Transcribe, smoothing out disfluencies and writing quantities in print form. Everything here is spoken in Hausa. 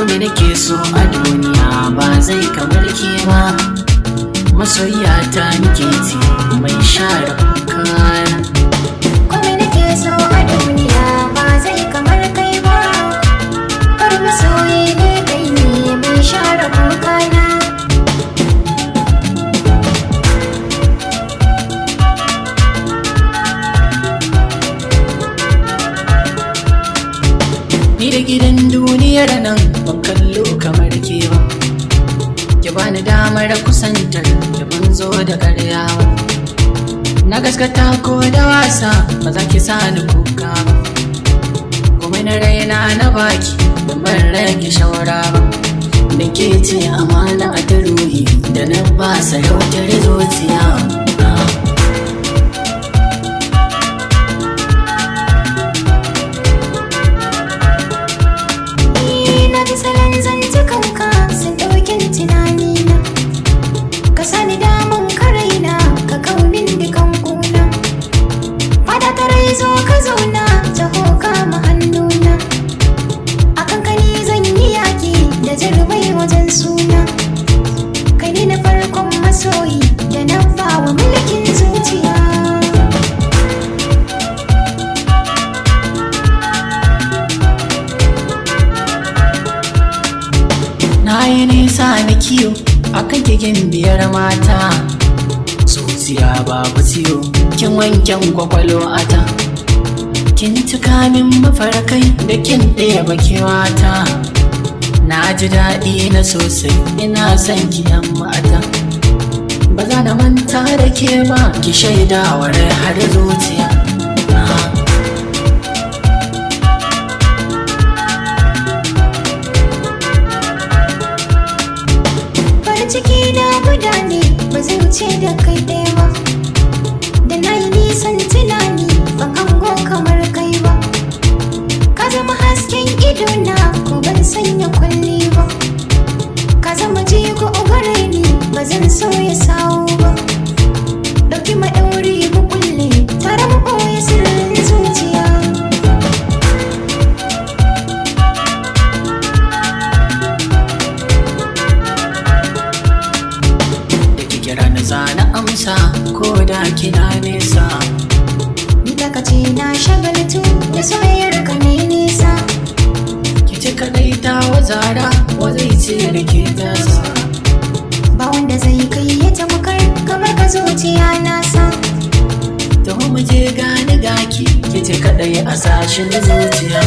me nake so a duniya ba zai kamar ke ba, masoyiya ta nake ce mai share kukana. Kome nake so a duniya ba zai kamar kai ba, har masoyi ne kai ne mai share kukana. Ni da gidan duniyar nan ban kallo kamar ke ba, ki bani damar kusantar da ban zo da ƙarya ba. Na gaskata ko da wasa ba za ki sani kuka ba, kuma na raina na baki da ban rage shawara ba. Da ke ce amana a ta ruhi da na ba sarautar zuciya. Na ji salon zantukanka sun ɗaukin tunanina, ka sani damun karaina ka kaumin dukan kuna. Fada ta rai zo ka zauna taho kama hannuna, akan kani zan yi yaki da jarumai wajen suna. Kai ne na farkon masoyi da na bawa mulkin zuciya. Na yi nisa na kiyo a kan kigin biyar mata, zuciya babu ciwo kin wanken kwakwalo ata. Kin cika min mafarkai da kin ɗaya bakewata, na ji daɗi na sosai ina son ki yan mata. Ba za na manta da ke ba ki shaidawar har zuciya. Ciki na guda ne ba zai wuce da kai ɗaya ba, da na yi nisan tunani ban hango kamar kai ba. Ka zama hasken idona ko ban sanya kwalli ba, ka zama jigo gare ni ba zan sauya sawo ba. Ɗauki maɗauri mu kulle tare mu ɓoye sirrin zuciya. Kira na zana amsa ko da kina nesa, Ni daga ce na shagaltu da soyayyar ka ne nisa. ki ci kadai ta wazara wa zai ce da ke tasa. Ba wanda zai kai ya tamkar kamar ka zuciya nasa. Taho mu je gani gaki ki ci kadai a sashin zuciya.